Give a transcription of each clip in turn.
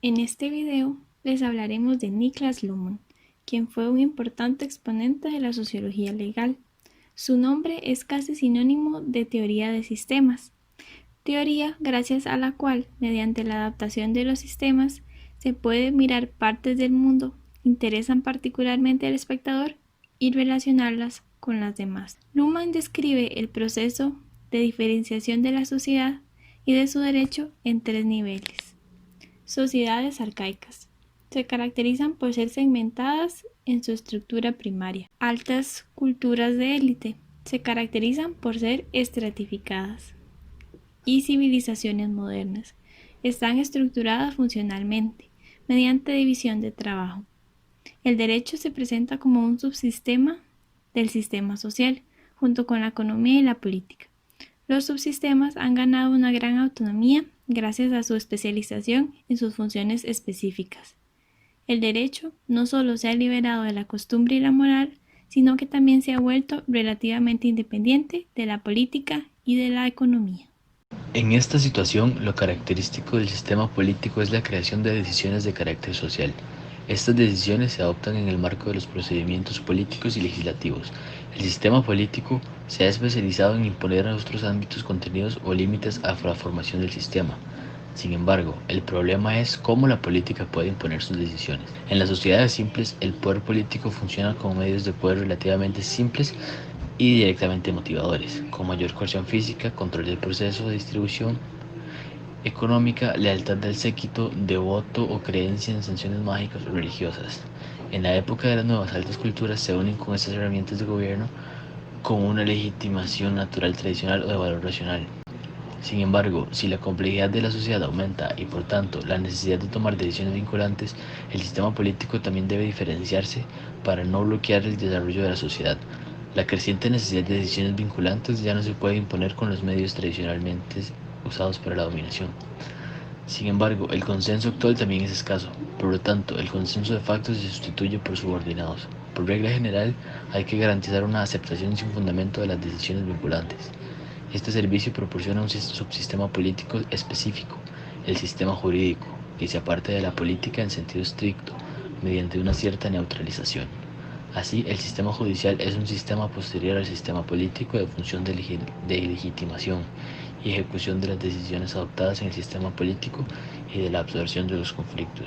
En este video les hablaremos de Niklas Luhmann, quien fue un importante exponente de la sociología legal. Su nombre es casi sinónimo de teoría de sistemas, teoría gracias a la cual, mediante la adaptación de los sistemas, se puede mirar partes del mundo que interesan particularmente al espectador y relacionarlas con las demás. Luhmann describe el proceso de diferenciación de la sociedad y de su derecho en 3 niveles. Sociedades arcaicas. Se caracterizan por ser segmentadas en su estructura primaria. Altas culturas de élite. Se caracterizan por ser estratificadas. Y civilizaciones modernas. Están estructuradas funcionalmente, mediante división de trabajo. El derecho se presenta como un subsistema del sistema social, junto con la economía y la política. Los subsistemas han ganado una gran autonomía gracias a su especialización en sus funciones específicas. El derecho no solo se ha liberado de la costumbre y la moral, sino que también se ha vuelto relativamente independiente de la política y de la economía. En esta situación, lo característico del sistema político es la creación de decisiones de carácter social. Estas decisiones se adoptan en el marco de los procedimientos políticos y legislativos. El sistema político se ha especializado en imponer a otros ámbitos contenidos o límites a la formación del sistema. Sin embargo, el problema es cómo la política puede imponer sus decisiones. En las sociedades simples, el poder político funciona como medios de poder relativamente simples y directamente motivadores, con mayor coerción física, control del proceso de distribución económica, lealtad del séquito, devoto o creencia en sanciones mágicas o religiosas. En la época de las nuevas altas culturas se unen con estas herramientas de gobierno con una legitimación natural tradicional o de valor racional. Sin embargo, si la complejidad de la sociedad aumenta y por tanto la necesidad de tomar decisiones vinculantes, el sistema político también debe diferenciarse para no bloquear el desarrollo de la sociedad. La creciente necesidad de decisiones vinculantes ya no se puede imponer con los medios tradicionalmente usados para la dominación. Sin embargo, el consenso actual también es escaso, por lo tanto, el consenso de facto se sustituye por subordinados. Por regla general, hay que garantizar una aceptación sin fundamento de las decisiones vinculantes. Este servicio proporciona un subsistema político específico, el sistema jurídico, que se aparta de la política en sentido estricto, mediante una cierta neutralización. Así, el sistema judicial es un sistema posterior al sistema político de función de legitimación y ejecución de las decisiones adoptadas en el sistema político y de la absorción de los conflictos.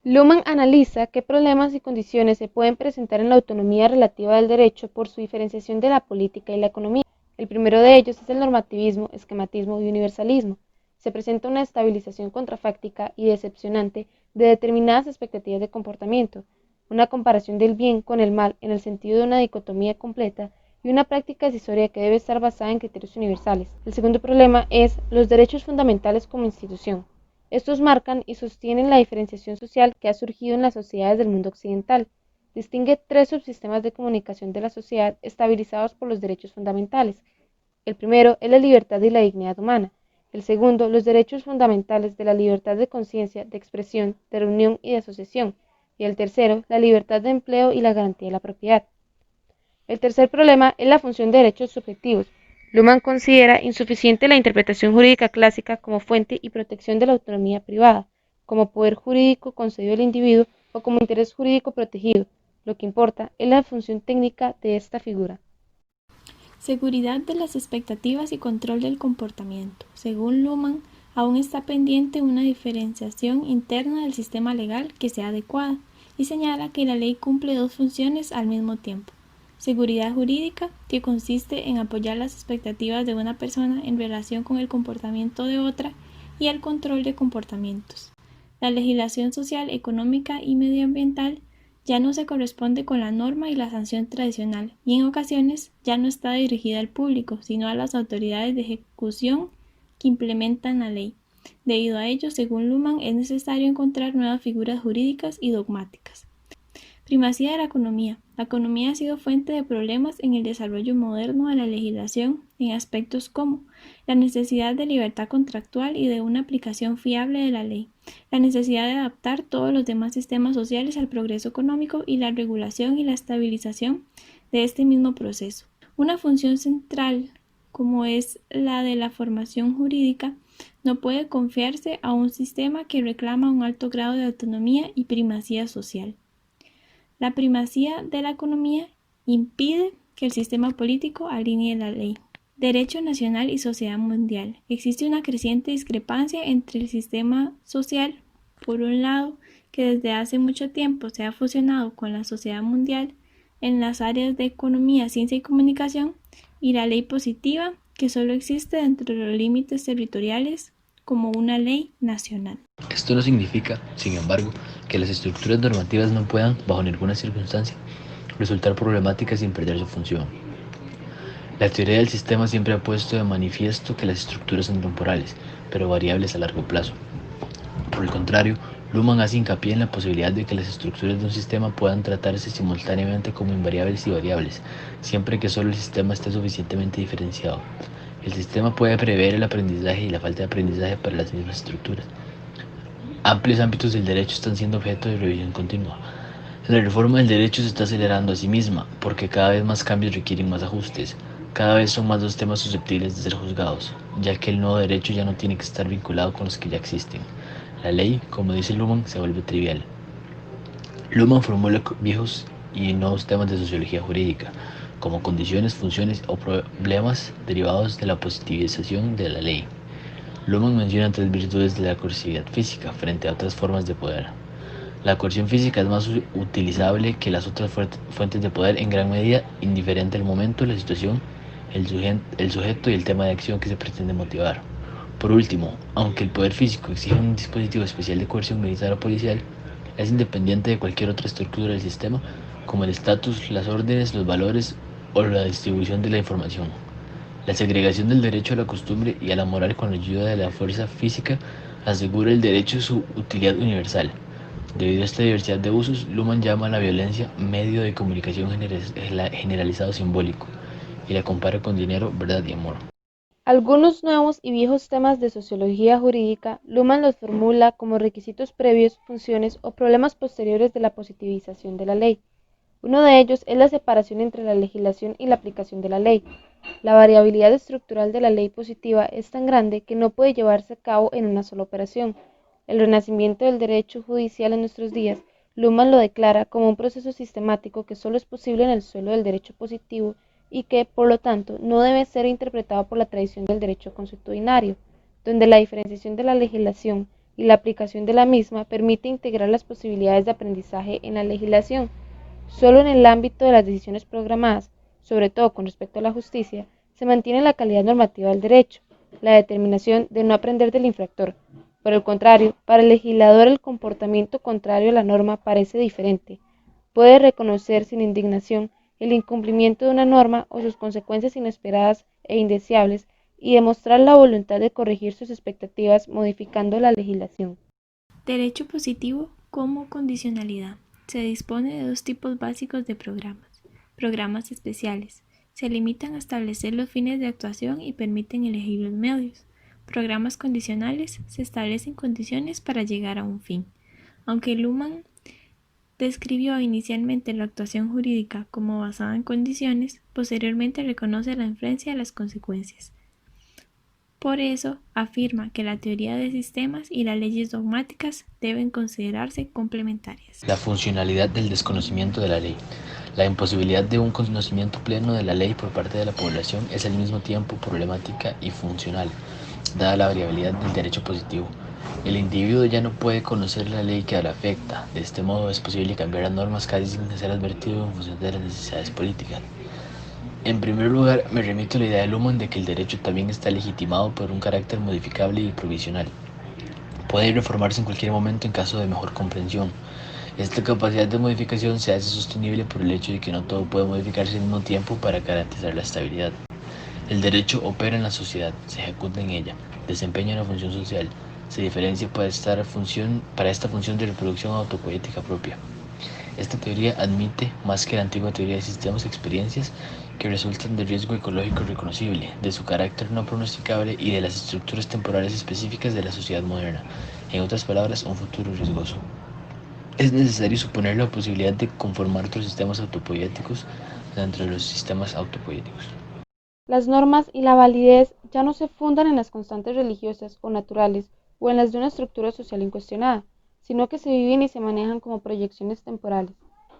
Luhmann analiza qué problemas y condiciones se pueden presentar en la autonomía relativa del derecho por su diferenciación de la política y la economía. El primero de ellos es el normativismo, esquematismo y universalismo. Se presenta una estabilización contrafáctica y decepcionante de determinadas expectativas de comportamiento, una comparación del bien con el mal en el sentido de una dicotomía completa y una práctica decisoria que debe estar basada en criterios universales. El segundo problema es los derechos fundamentales como institución. Estos marcan y sostienen la diferenciación social que ha surgido en las sociedades del mundo occidental. Distingue 3 subsistemas de comunicación de la sociedad estabilizados por los derechos fundamentales. El primero es la libertad y la dignidad humana. El segundo, los derechos fundamentales de la libertad de conciencia, de expresión, de reunión y de asociación. Y el tercero, la libertad de empleo y la garantía de la propiedad. El tercer problema es la función de derechos subjetivos. Luhmann considera insuficiente la interpretación jurídica clásica como fuente y protección de la autonomía privada, como poder jurídico concedido al individuo o como interés jurídico protegido. Lo que importa es la función técnica de esta figura. Seguridad de las expectativas y control del comportamiento. Según Luhmann, aún está pendiente una diferenciación interna del sistema legal que sea adecuada y señala que la ley cumple 2 funciones al mismo tiempo. Seguridad jurídica, que consiste en apoyar las expectativas de una persona en relación con el comportamiento de otra, y el control de comportamientos. La legislación social, económica y medioambiental ya no se corresponde con la norma y la sanción tradicional, y en ocasiones ya no está dirigida al público, sino a las autoridades de ejecución que implementan la ley. Debido a ello, según Luhmann, es necesario encontrar nuevas figuras jurídicas y dogmáticas. Primacía de la economía. La economía ha sido fuente de problemas en el desarrollo moderno de la legislación en aspectos como la necesidad de libertad contractual y de una aplicación fiable de la ley, la necesidad de adaptar todos los demás sistemas sociales al progreso económico y la regulación y la estabilización de este mismo proceso. Una función central, como es la de la formación jurídica, no puede confiarse a un sistema que reclama un alto grado de autonomía y primacía social. La primacía de la economía impide que el sistema político alinee la ley. Derecho nacional y sociedad mundial. Existe una creciente discrepancia entre el sistema social, por un lado, que desde hace mucho tiempo se ha fusionado con la sociedad mundial en las áreas de economía, ciencia y comunicación, y la ley positiva, que solo existe dentro de los límites territoriales como una ley nacional. Esto no significa, sin embargo, que las estructuras normativas no puedan, bajo ninguna circunstancia, resultar problemáticas sin perder su función. La teoría del sistema siempre ha puesto de manifiesto que las estructuras son temporales, pero variables a largo plazo. Por el contrario, Luhmann hace hincapié en la posibilidad de que las estructuras de un sistema puedan tratarse simultáneamente como invariables y variables, siempre que solo el sistema esté suficientemente diferenciado. El sistema puede prever el aprendizaje y la falta de aprendizaje para las mismas estructuras. Amplios ámbitos del derecho están siendo objeto de revisión continua. La reforma del derecho se está acelerando a sí misma, porque cada vez más cambios requieren más ajustes. Cada vez son más los temas susceptibles de ser juzgados, ya que el nuevo derecho ya no tiene que estar vinculado con los que ya existen. La ley, como dice Luhmann, se vuelve trivial. Luhmann formula viejos y nuevos temas de sociología jurídica, como condiciones, funciones o problemas derivados de la positivización de la ley. Luhmann menciona tres virtudes de la coercividad física frente a otras formas de poder. La coerción física es más utilizable que las otras fuentes de poder en gran medida, indiferente al momento, la situación, el sujeto y el tema de acción que se pretende motivar. Por último, aunque el poder físico exige un dispositivo especial de coerción militar o policial, es independiente de cualquier otra estructura del sistema, como el estatus, las órdenes, los valores o la distribución de la información. La segregación del derecho a la costumbre y a la moral con la ayuda de la fuerza física asegura el derecho a su utilidad universal. Debido a esta diversidad de usos, Luhmann llama a la violencia medio de comunicación generalizado simbólico y la compara con dinero, verdad y amor. Algunos nuevos y viejos temas de sociología jurídica, Luhmann los formula como requisitos previos, funciones o problemas posteriores de la positivización de la ley. Uno de ellos es la separación entre la legislación y la aplicación de la ley. La variabilidad estructural de la ley positiva es tan grande que no puede llevarse a cabo en una sola operación. El renacimiento del derecho judicial en nuestros días, Luhmann lo declara como un proceso sistemático que solo es posible en el suelo del derecho positivo y que, por lo tanto, no debe ser interpretado por la tradición del derecho consuetudinario, donde la diferenciación de la legislación y la aplicación de la misma permite integrar las posibilidades de aprendizaje en la legislación. Solo en el ámbito de las decisiones programadas, sobre todo con respecto a la justicia, se mantiene la calidad normativa del derecho, la determinación de no aprender del infractor. Por el contrario, para el legislador el comportamiento contrario a la norma parece diferente. Puede reconocer sin indignación el incumplimiento de una norma o sus consecuencias inesperadas e indeseables y demostrar la voluntad de corregir sus expectativas modificando la legislación. Derecho positivo como condicionalidad. Se dispone de dos tipos básicos de programas. Programas especiales. Se limitan a establecer los fines de actuación y permiten elegir los medios. Programas condicionales. Se establecen condiciones para llegar a un fin. Aunque Luhmann describió inicialmente la actuación jurídica como basada en condiciones, posteriormente reconoce la influencia de las consecuencias. Por eso, afirma que la teoría de sistemas y las leyes dogmáticas deben considerarse complementarias. La funcionalidad del desconocimiento de la ley. La imposibilidad de un conocimiento pleno de la ley por parte de la población es al mismo tiempo problemática y funcional, dada la variabilidad del derecho positivo. El individuo ya no puede conocer la ley que le afecta. De este modo es posible cambiar las normas casi sin ser advertido en función de las necesidades políticas. En primer lugar, me remito a la idea de Luhmann de que el derecho también está legitimado por un carácter modificable y provisional. Puede reformarse en cualquier momento en caso de mejor comprensión. Esta capacidad de modificación se hace sostenible por el hecho de que no todo puede modificarse al mismo tiempo para garantizar la estabilidad. El derecho opera en la sociedad, se ejecuta en ella, desempeña una función social, se diferencia para esta función de reproducción autopoética propia. Esta teoría admite, más que la antigua teoría de sistemas, experiencias que resultan de riesgo ecológico reconocible, de su carácter no pronosticable y de las estructuras temporales específicas de la sociedad moderna. En otras palabras, un futuro riesgoso. Es necesario suponer la posibilidad de conformar otros sistemas autopoieticos dentro de los sistemas autopoieticos. Las normas y la validez ya no se fundan en las constantes religiosas o naturales o en las de una estructura social incuestionada, sino que se viven y se manejan como proyecciones temporales.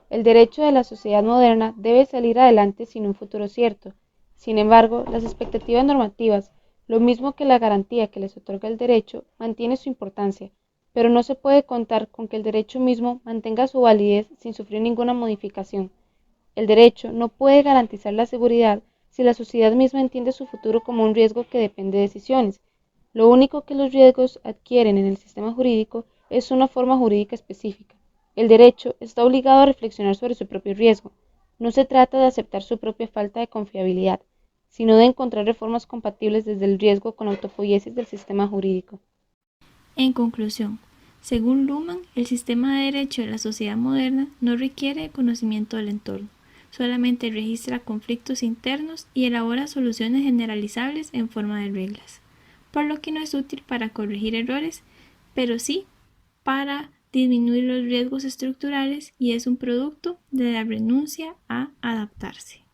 El derecho de la sociedad moderna debe salir adelante sin un futuro cierto. Sin embargo, las expectativas normativas, lo mismo que la garantía que les otorga el derecho, mantiene su importancia, pero no se puede contar con que el derecho mismo mantenga su validez sin sufrir ninguna modificación. El derecho no puede garantizar la seguridad si la sociedad misma entiende su futuro como un riesgo que depende de decisiones. Lo único que los riesgos adquieren en el sistema jurídico es una forma jurídica específica. El derecho está obligado a reflexionar sobre su propio riesgo. No se trata de aceptar su propia falta de confiabilidad, sino de encontrar reformas compatibles desde el riesgo con la autopoiesis del sistema jurídico. En conclusión, según Luhmann, el sistema de derecho de la sociedad moderna no requiere conocimiento del entorno, solamente registra conflictos internos y elabora soluciones generalizables en forma de reglas, por lo que no es útil para corregir errores, pero sí para disminuir los riesgos estructurales y es un producto de la renuncia a adaptarse.